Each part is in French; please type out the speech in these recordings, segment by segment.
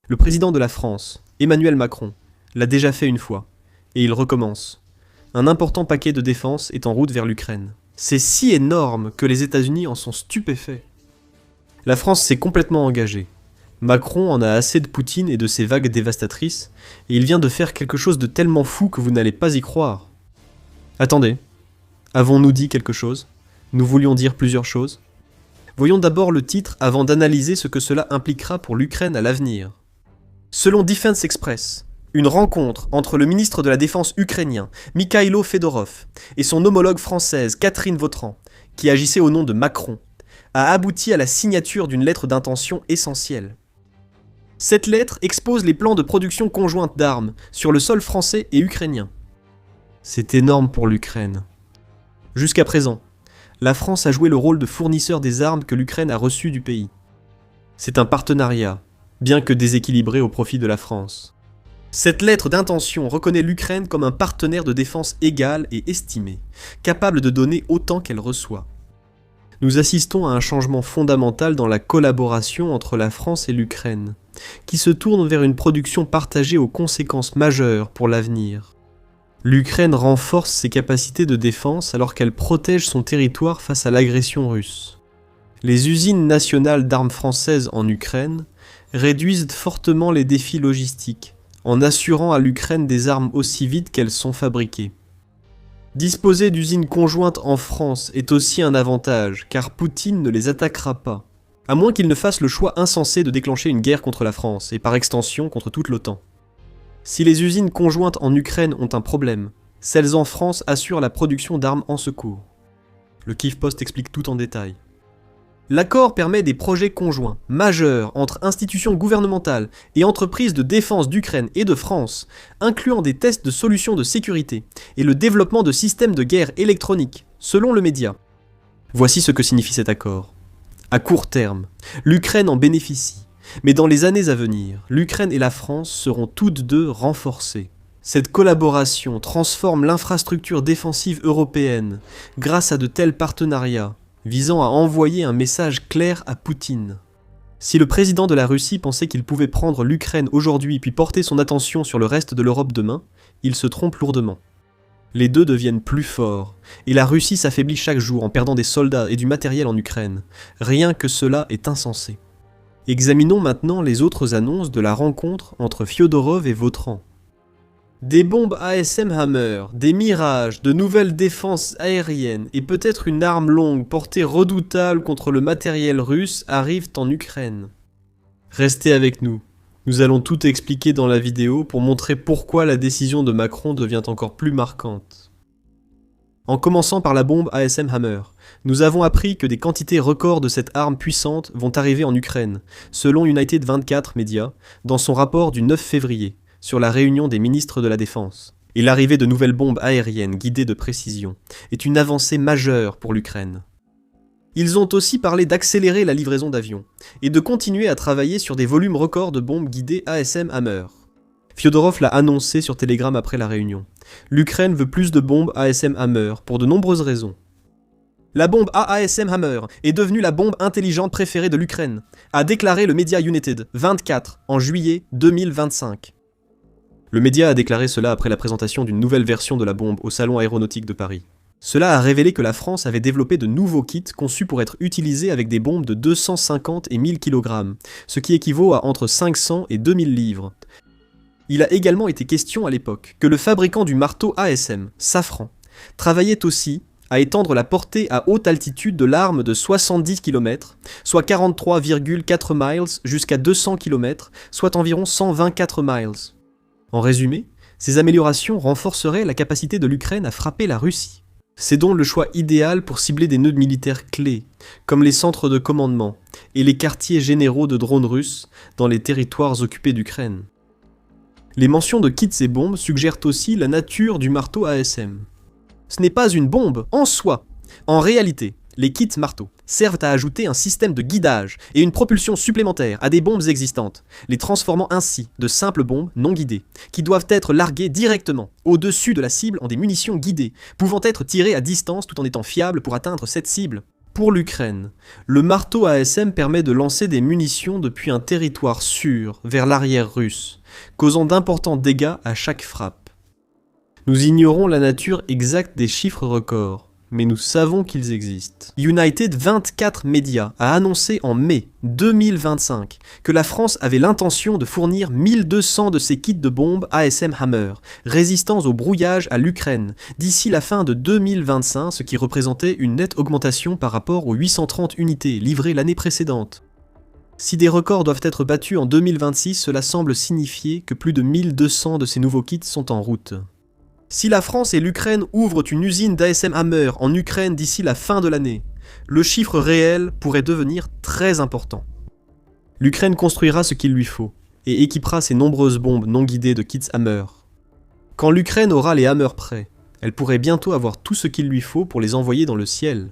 Le président de la France, Emmanuel Macron, l'a déjà fait une fois, et il recommence. Un important paquet de défense est en route vers l'Ukraine. C'est si énorme que les États-Unis en sont stupéfaits. La France s'est complètement engagée. Macron en a assez de Poutine et de ses vagues dévastatrices, et il vient de faire quelque chose de tellement fou que vous n'allez pas y croire. Attendez, avons-nous dit quelque chose? Nous voulions dire plusieurs choses. Voyons d'abord le titre avant d'analyser ce que cela impliquera pour l'Ukraine à l'avenir. Selon Defense Express, une rencontre entre le ministre de la Défense ukrainien, Mikhailo Fedorov, et son homologue française, Catherine Vautran, qui agissait au nom de Macron, a abouti à la signature d'une lettre d'intention essentielle. Cette lettre expose les plans de production conjointe d'armes sur le sol français et ukrainien. C'est énorme pour l'Ukraine. Jusqu'à présent, la France a joué le rôle de fournisseur des armes que l'Ukraine a reçues du pays. C'est un partenariat, bien que déséquilibré au profit de la France. Cette lettre d'intention reconnaît l'Ukraine comme un partenaire de défense égal et estimé, capable de donner autant qu'elle reçoit. Nous assistons à un changement fondamental dans la collaboration entre la France et l'Ukraine, qui se tourne vers une production partagée aux conséquences majeures pour l'avenir. L'Ukraine renforce ses capacités de défense alors qu'elle protège son territoire face à l'agression russe. Les usines nationales d'armes françaises en Ukraine réduisent fortement les défis logistiques, en assurant à l'Ukraine des armes aussi vite qu'elles sont fabriquées. Disposer d'usines conjointes en France est aussi un avantage, car Poutine ne les attaquera pas, à moins qu'il ne fasse le choix insensé de déclencher une guerre contre la France, et par extension contre toute l'OTAN. Si les usines conjointes en Ukraine ont un problème, celles en France assurent la production d'armes en secours. Le Kiev Post explique tout en détail. L'accord permet des projets conjoints, majeurs, entre institutions gouvernementales et entreprises de défense d'Ukraine et de France, incluant des tests de solutions de sécurité et le développement de systèmes de guerre électroniques, selon le média. Voici ce que signifie cet accord. À court terme, l'Ukraine en bénéficie, mais dans les années à venir, l'Ukraine et la France seront toutes deux renforcées. Cette collaboration transforme l'infrastructure défensive européenne grâce à de tels partenariats, visant à envoyer un message clair à Poutine. Si le président de la Russie pensait qu'il pouvait prendre l'Ukraine aujourd'hui puis porter son attention sur le reste de l'Europe demain, il se trompe lourdement. Les deux deviennent plus forts, et la Russie s'affaiblit chaque jour en perdant des soldats et du matériel en Ukraine. Rien que cela est insensé. Examinons maintenant les autres annonces de la rencontre entre Fyodorov et Vautran. Des bombes ASM Hammer, des Mirages, de nouvelles défenses aériennes et peut-être une arme longue portée redoutable contre le matériel russe arrivent en Ukraine. Restez avec nous, nous allons tout expliquer dans la vidéo pour montrer pourquoi la décision de Macron devient encore plus marquante. En commençant par la bombe ASM Hammer, nous avons appris que des quantités records de cette arme puissante vont arriver en Ukraine, selon United 24 Media, dans son rapport du 9 février. Sur la réunion des ministres de la Défense. Et l'arrivée de nouvelles bombes aériennes guidées de précision est une avancée majeure pour l'Ukraine. Ils ont aussi parlé d'accélérer la livraison d'avions et de continuer à travailler sur des volumes records de bombes guidées ASM Hammer. Fyodorov l'a annoncé sur Telegram après la réunion. L'Ukraine veut plus de bombes ASM Hammer pour de nombreuses raisons. La bombe AASM Hammer est devenue la bombe intelligente préférée de l'Ukraine, a déclaré le média United 24 en juillet 2025. Le média a déclaré cela après la présentation d'une nouvelle version de la bombe au Salon aéronautique de Paris. Cela a révélé que la France avait développé de nouveaux kits conçus pour être utilisés avec des bombes de 250 et 1000 kg, ce qui équivaut à entre 500 et 2000 livres. Il a également été question à l'époque que le fabricant du marteau ASM, Safran, travaillait aussi à étendre la portée à haute altitude de l'arme de 70 km, soit 43,4 miles, jusqu'à 200 km, soit environ 124 miles. En résumé, ces améliorations renforceraient la capacité de l'Ukraine à frapper la Russie. C'est donc le choix idéal pour cibler des nœuds militaires clés, comme les centres de commandement et les quartiers généraux de drones russes dans les territoires occupés d'Ukraine. Les mentions de kits et bombes suggèrent aussi la nature du marteau ASM. Ce n'est pas une bombe en soi. En réalité, les kits marteaux servent à ajouter un système de guidage et une propulsion supplémentaire à des bombes existantes, les transformant ainsi de simples bombes non guidées, qui doivent être larguées directement au-dessus de la cible en des munitions guidées, pouvant être tirées à distance tout en étant fiables pour atteindre cette cible. Pour l'Ukraine, le marteau ASM permet de lancer des munitions depuis un territoire sûr vers l'arrière russe, causant d'importants dégâts à chaque frappe. Nous ignorons la nature exacte des chiffres records, mais nous savons qu'ils existent. United 24 Media a annoncé en mai 2025 que la France avait l'intention de fournir 1200 de ses kits de bombes ASM Hammer, résistants au brouillage à l'Ukraine, d'ici la fin de 2025, ce qui représentait une nette augmentation par rapport aux 830 unités livrées l'année précédente. Si des records doivent être battus en 2026, cela semble signifier que plus de 1200 de ces nouveaux kits sont en route. Si la France et l'Ukraine ouvrent une usine d'ASM Hammer en Ukraine d'ici la fin de l'année, le chiffre réel pourrait devenir très important. L'Ukraine construira ce qu'il lui faut et équipera ses nombreuses bombes non guidées de kits Hammer. Quand l'Ukraine aura les Hammer prêts, elle pourrait bientôt avoir tout ce qu'il lui faut pour les envoyer dans le ciel.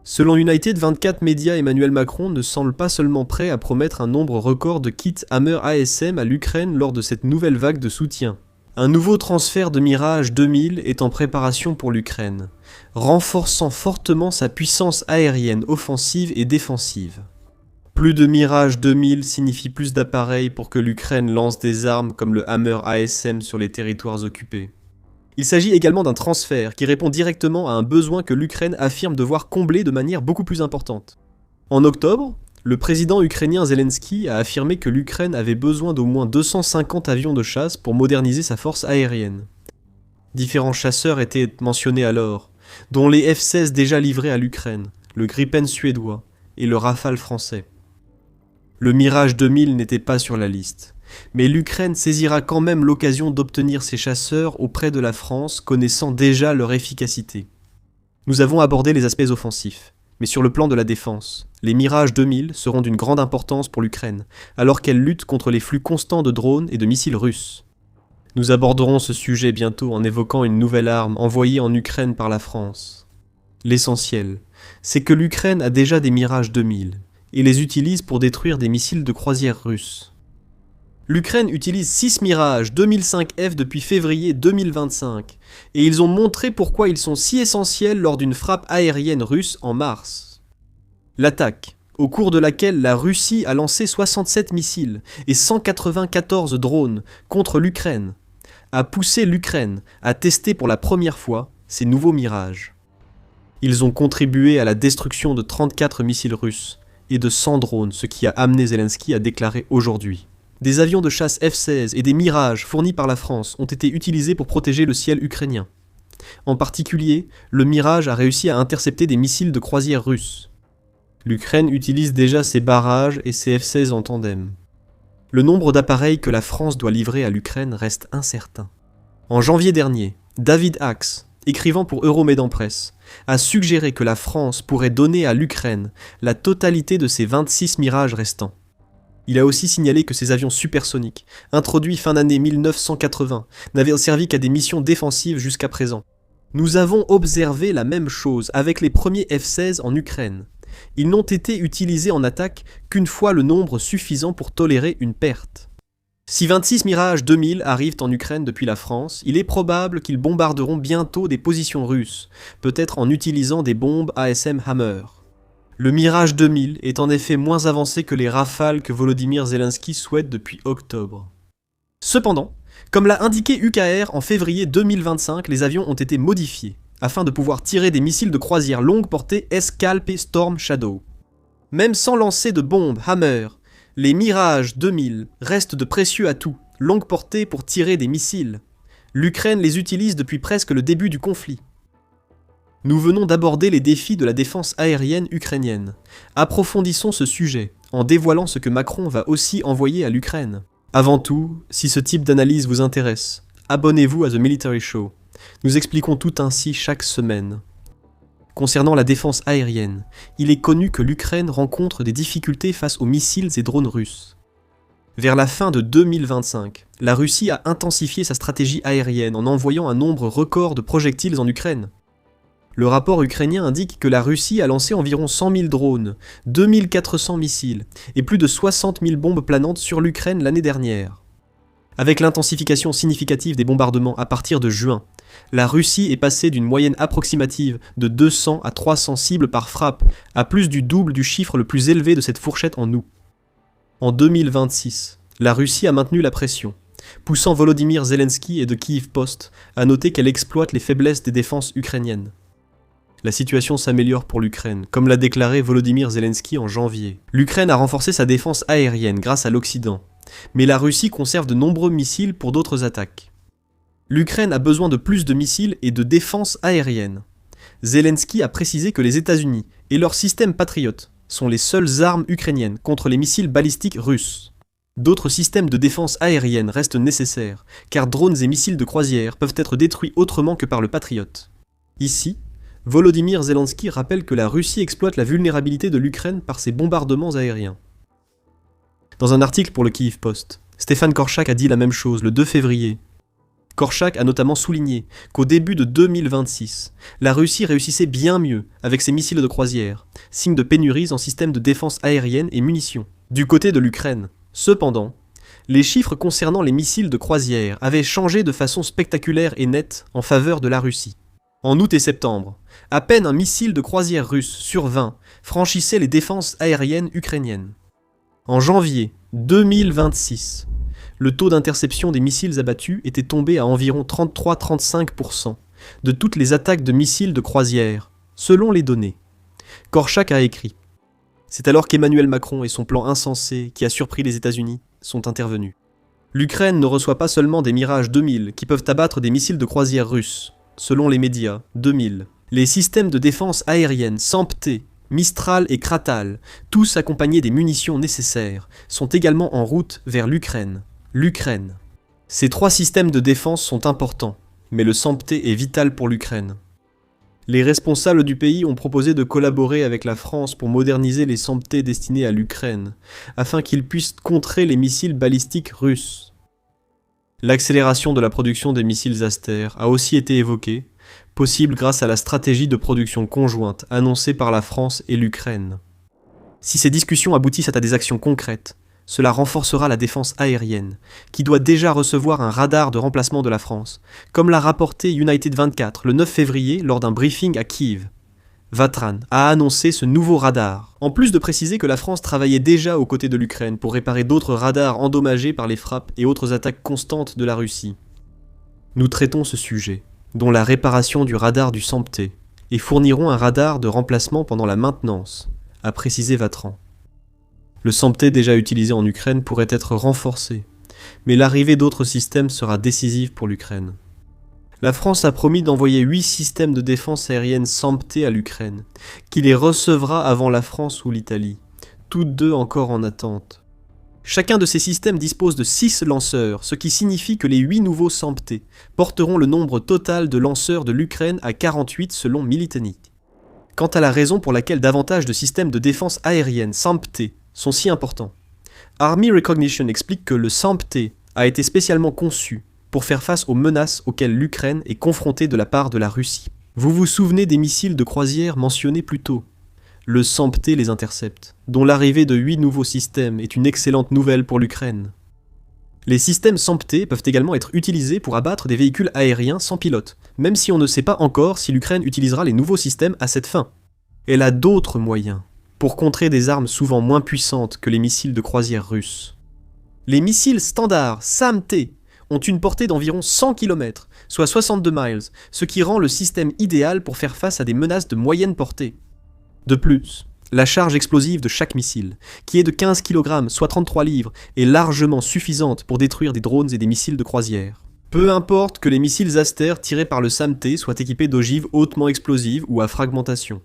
Selon United 24 Media, Emmanuel Macron ne semble pas seulement prêt à promettre un nombre record de kits Hammer ASM à l'Ukraine lors de cette nouvelle vague de soutien. Un nouveau transfert de Mirage 2000 est en préparation pour l'Ukraine, renforçant fortement sa puissance aérienne offensive et défensive. Plus de Mirage 2000 signifie plus d'appareils pour que l'Ukraine lance des armes comme le Hammer ASM sur les territoires occupés. Il s'agit également d'un transfert qui répond directement à un besoin que l'Ukraine affirme devoir combler de manière beaucoup plus importante. En octobre, le président ukrainien Zelensky a affirmé que l'Ukraine avait besoin d'au moins 250 avions de chasse pour moderniser sa force aérienne. Différents chasseurs étaient mentionnés alors, dont les F-16 déjà livrés à l'Ukraine, le Gripen suédois et le Rafale français. Le Mirage 2000 n'était pas sur la liste, mais l'Ukraine saisira quand même l'occasion d'obtenir ces chasseurs auprès de la France, connaissant déjà leur efficacité. Nous avons abordé les aspects offensifs. Mais sur le plan de la défense, les Mirage 2000 seront d'une grande importance pour l'Ukraine, alors qu'elle lutte contre les flux constants de drones et de missiles russes. Nous aborderons ce sujet bientôt en évoquant une nouvelle arme envoyée en Ukraine par la France. L'essentiel, c'est que l'Ukraine a déjà des Mirage 2000 et les utilise pour détruire des missiles de croisière russes. L'Ukraine utilise 6 Mirage 2005F depuis février 2025, et ils ont montré pourquoi ils sont si essentiels lors d'une frappe aérienne russe en mars. L'attaque, au cours de laquelle la Russie a lancé 67 missiles et 194 drones contre l'Ukraine, a poussé l'Ukraine à tester pour la première fois ces nouveaux Mirages. Ils ont contribué à la destruction de 34 missiles russes et de 100 drones, ce qui a amené Zelensky à déclarer aujourd'hui. Des avions de chasse F-16 et des Mirages fournis par la France ont été utilisés pour protéger le ciel ukrainien. En particulier, le Mirage a réussi à intercepter des missiles de croisière russes. L'Ukraine utilise déjà ses barrages et ses F-16 en tandem. Le nombre d'appareils que la France doit livrer à l'Ukraine reste incertain. En janvier dernier, David Axe, écrivant pour Euromaidan Press, a suggéré que la France pourrait donner à l'Ukraine la totalité de ses 26 Mirages restants. Il a aussi signalé que ces avions supersoniques, introduits fin d'année 1980, n'avaient servi qu'à des missions défensives jusqu'à présent. Nous avons observé la même chose avec les premiers F-16 en Ukraine. Ils n'ont été utilisés en attaque qu'une fois le nombre suffisant pour tolérer une perte. Si 26 Mirage 2000 arrivent en Ukraine depuis la France, il est probable qu'ils bombarderont bientôt des positions russes, peut-être en utilisant des bombes ASM Hammer. Le Mirage 2000 est en effet moins avancé que les Rafales que Volodymyr Zelensky souhaite depuis octobre. Cependant, comme l'a indiqué UKR en février 2025, les avions ont été modifiés, afin de pouvoir tirer des missiles de croisière longue portée Scalp et Storm Shadow. Même sans lancer de bombes Hammer, les Mirage 2000 restent de précieux atouts, longue portée pour tirer des missiles. L'Ukraine les utilise depuis presque le début du conflit. Nous venons d'aborder les défis de la défense aérienne ukrainienne. Approfondissons ce sujet, en dévoilant ce que Macron va aussi envoyer à l'Ukraine. Avant tout, si ce type d'analyse vous intéresse, abonnez-vous à The Military Show. Nous expliquons tout ainsi chaque semaine. Concernant la défense aérienne, il est connu que l'Ukraine rencontre des difficultés face aux missiles et drones russes. Vers la fin de 2025, la Russie a intensifié sa stratégie aérienne en envoyant un nombre record de projectiles en Ukraine. Le rapport ukrainien indique que la Russie a lancé environ 100 000 drones, 2400 missiles et plus de 60 000 bombes planantes sur l'Ukraine l'année dernière. Avec l'intensification significative des bombardements à partir de juin, la Russie est passée d'une moyenne approximative de 200 à 300 cibles par frappe à plus du double du chiffre le plus élevé de cette fourchette en août. En 2026, la Russie a maintenu la pression, poussant Volodymyr Zelensky et de Kyiv Post à noter qu'elle exploite les faiblesses des défenses ukrainiennes. La situation s'améliore pour l'Ukraine, comme l'a déclaré Volodymyr Zelensky en janvier. L'Ukraine a renforcé sa défense aérienne grâce à l'Occident, mais la Russie conserve de nombreux missiles pour d'autres attaques. L'Ukraine a besoin de plus de missiles et de défense aérienne. Zelensky a précisé que les États-Unis et leur système Patriot sont les seules armes ukrainiennes contre les missiles balistiques russes. D'autres systèmes de défense aérienne restent nécessaires, car drones et missiles de croisière peuvent être détruits autrement que par le Patriot. Ici, Volodymyr Zelensky rappelle que la Russie exploite la vulnérabilité de l'Ukraine par ses bombardements aériens. Dans un article pour le Kyiv Post, Stéphane Korchak a dit la même chose le 2 février. Korchak a notamment souligné qu'au début de 2026, la Russie réussissait bien mieux avec ses missiles de croisière, signe de pénuries en systèmes de défense aérienne et munitions. Du côté de l'Ukraine, cependant, les chiffres concernant les missiles de croisière avaient changé de façon spectaculaire et nette en faveur de la Russie. En août et septembre, à peine un missile de croisière russe sur 20 franchissait les défenses aériennes ukrainiennes. En janvier 2026, le taux d'interception des missiles abattus était tombé à environ 33-35% de toutes les attaques de missiles de croisière, selon les données. Korchak a écrit « C'est alors qu'Emmanuel Macron et son plan insensé qui a surpris les États-Unis sont intervenus. L'Ukraine ne reçoit pas seulement des Mirage 2000 qui peuvent abattre des missiles de croisière russes, selon les médias, 2000. Les systèmes de défense aérienne SAMP-T, Mistral et Kratal, tous accompagnés des munitions nécessaires, sont également en route vers l'Ukraine. L'Ukraine. Ces 3 systèmes de défense sont importants, mais le SAMP-T est vital pour l'Ukraine. Les responsables du pays ont proposé de collaborer avec la France pour moderniser les SAMP-T destinés à l'Ukraine, afin qu'ils puissent contrer les missiles balistiques russes. L'accélération de la production des missiles Aster a aussi été évoquée, possible grâce à la stratégie de production conjointe annoncée par la France et l'Ukraine. Si ces discussions aboutissent à des actions concrètes, cela renforcera la défense aérienne, qui doit déjà recevoir un radar de remplacement de la France, comme l'a rapporté United 24 le 9 février lors d'un briefing à Kyiv. Vatran a annoncé ce nouveau radar, en plus de préciser que la France travaillait déjà aux côtés de l'Ukraine pour réparer d'autres radars endommagés par les frappes et autres attaques constantes de la Russie. Nous traitons ce sujet, dont la réparation du radar du SAMP-T, et fournirons un radar de remplacement pendant la maintenance, a précisé Vatran. Le SAMP-T déjà utilisé en Ukraine pourrait être renforcé, mais l'arrivée d'autres systèmes sera décisive pour l'Ukraine. La France a promis d'envoyer 8 systèmes de défense aérienne SAMP-T à l'Ukraine, qui les recevra avant la France ou l'Italie, toutes deux encore en attente. Chacun de ces systèmes dispose de 6 lanceurs, ce qui signifie que les 8 nouveaux SAMP-T porteront le nombre total de lanceurs de l'Ukraine à 48 selon Militani. Quant à la raison pour laquelle davantage de systèmes de défense aérienne SAMP-T sont si importants, Army Recognition explique que le SAMP-T a été spécialement conçu pour faire face aux menaces auxquelles l'Ukraine est confrontée de la part de la Russie. Vous vous souvenez des missiles de croisière mentionnés plus tôt ? Le SAMP-T les intercepte, dont l'arrivée de 8 nouveaux systèmes est une excellente nouvelle pour l'Ukraine. Les systèmes SAMP-T peuvent également être utilisés pour abattre des véhicules aériens sans pilote, même si on ne sait pas encore si l'Ukraine utilisera les nouveaux systèmes à cette fin. Elle a d'autres moyens pour contrer des armes souvent moins puissantes que les missiles de croisière russes. Les missiles standards SAM-T ont une portée d'environ 100 km, soit 62 miles, ce qui rend le système idéal pour faire face à des menaces de moyenne portée. De plus, la charge explosive de chaque missile, qui est de 15 kg, soit 33 livres, est largement suffisante pour détruire des drones et des missiles de croisière. Peu importe que les missiles Aster tirés par le SAM-T soient équipés d'ogives hautement explosives ou à fragmentation.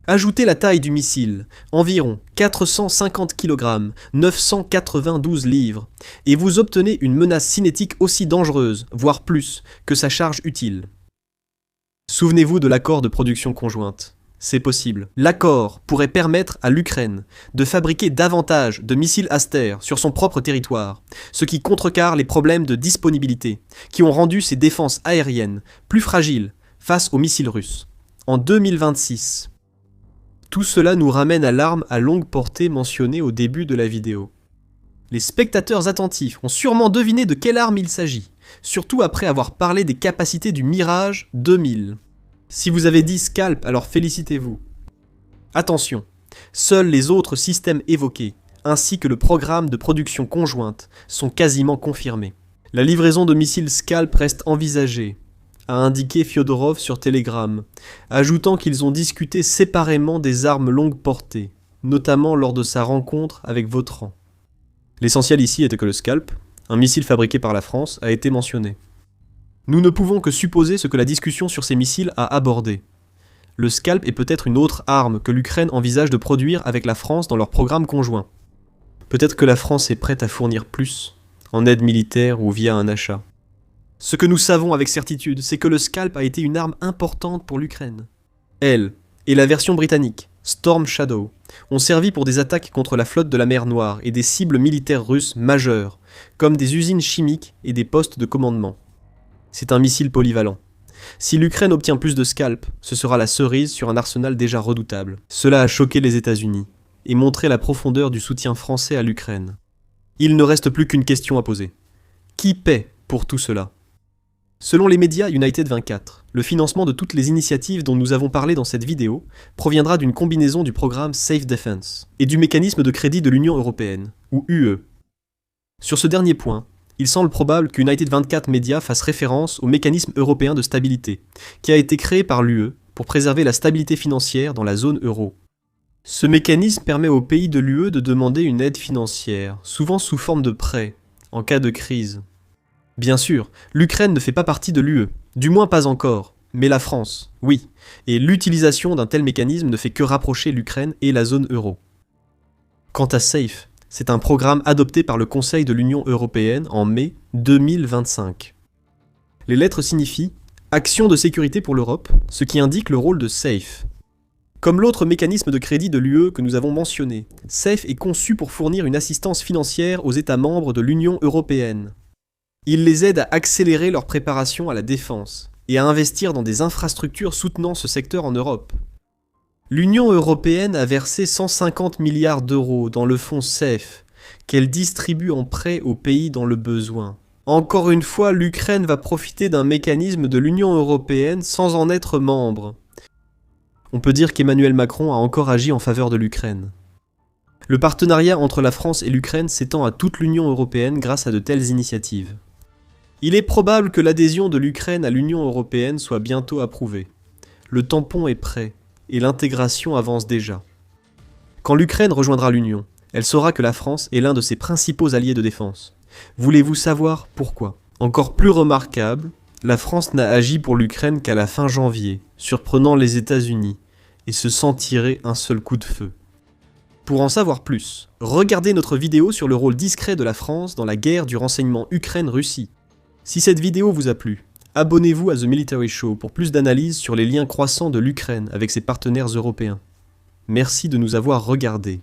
Ajoutez la taille du missile, environ 450 kg, 992 livres, et vous obtenez une menace cinétique aussi dangereuse, voire plus, que sa charge utile. Souvenez-vous de l'accord de production conjointe. C'est possible. L'accord pourrait permettre à l'Ukraine de fabriquer davantage de missiles Aster sur son propre territoire, ce qui contrecarre les problèmes de disponibilité, qui ont rendu ses défenses aériennes plus fragiles face aux missiles russes. En 2026, tout cela nous ramène à l'arme à longue portée mentionnée au début de la vidéo. Les spectateurs attentifs ont sûrement deviné de quelle arme il s'agit, surtout après avoir parlé des capacités du Mirage 2000. Si vous avez dit Scalp, alors félicitez-vous. Attention, seuls les autres systèmes évoqués, ainsi que le programme de production conjointe, sont quasiment confirmés. La livraison de missiles Scalp reste envisagée, a indiqué Fyodorov sur Telegram, ajoutant qu'ils ont discuté séparément des armes longue portée, notamment lors de sa rencontre avec Vautran. L'essentiel ici était que le Scalp, un missile fabriqué par la France, a été mentionné. Nous ne pouvons que supposer ce que la discussion sur ces missiles a abordé. Le Scalp est peut-être une autre arme que l'Ukraine envisage de produire avec la France dans leur programme conjoint. Peut-être que la France est prête à fournir plus, en aide militaire ou via un achat. Ce que nous savons avec certitude, c'est que le Scalp a été une arme importante pour l'Ukraine. Elle, et la version britannique, Storm Shadow, ont servi pour des attaques contre la flotte de la mer Noire et des cibles militaires russes majeures, comme des usines chimiques et des postes de commandement. C'est un missile polyvalent. Si l'Ukraine obtient plus de Scalp, ce sera la cerise sur un arsenal déjà redoutable. Cela a choqué les États-Unis et montré la profondeur du soutien français à l'Ukraine. Il ne reste plus qu'une question à poser. Qui paie pour tout cela ? Selon les médias United 24, le financement de toutes les initiatives dont nous avons parlé dans cette vidéo proviendra d'une combinaison du programme Safe Defense et du mécanisme de crédit de l'Union européenne, ou UE. Sur ce dernier point, il semble probable qu'United 24 Media fasse référence au mécanisme européen de stabilité, qui a été créé par l'UE pour préserver la stabilité financière dans la zone euro. Ce mécanisme permet aux pays de l'UE de demander une aide financière, souvent sous forme de prêt, en cas de crise. Bien sûr, l'Ukraine ne fait pas partie de l'UE, du moins pas encore, mais la France, oui, et l'utilisation d'un tel mécanisme ne fait que rapprocher l'Ukraine et la zone euro. Quant à SAFE, c'est un programme adopté par le Conseil de l'Union européenne en mai 2025. Les lettres signifient « Action de sécurité pour l'Europe », ce qui indique le rôle de SAFE. Comme l'autre mécanisme de crédit de l'UE que nous avons mentionné, SAFE est conçu pour fournir une assistance financière aux États membres de l'Union européenne. Il les aide à accélérer leur préparation à la défense et à investir dans des infrastructures soutenant ce secteur en Europe. L'Union européenne a versé 150 milliards d'euros dans le fonds SAFE, qu'elle distribue en prêt aux pays dans le besoin. Encore une fois, l'Ukraine va profiter d'un mécanisme de l'Union européenne sans en être membre. On peut dire qu'Emmanuel Macron a encore agi en faveur de l'Ukraine. Le partenariat entre la France et l'Ukraine s'étend à toute l'Union européenne grâce à de telles initiatives. Il est probable que l'adhésion de l'Ukraine à l'Union européenne soit bientôt approuvée. Le tampon est prêt, et l'intégration avance déjà. Quand l'Ukraine rejoindra l'Union, elle saura que la France est l'un de ses principaux alliés de défense. Voulez-vous savoir pourquoi ? Encore plus remarquable, la France n'a agi pour l'Ukraine qu'à la fin janvier, surprenant les États-Unis, et se sans tirer un seul coup de feu. Pour en savoir plus, regardez notre vidéo sur le rôle discret de la France dans la guerre du renseignement Ukraine-Russie. Si cette vidéo vous a plu, abonnez-vous à The Military Show pour plus d'analyses sur les liens croissants de l'Ukraine avec ses partenaires européens. Merci de nous avoir regardés.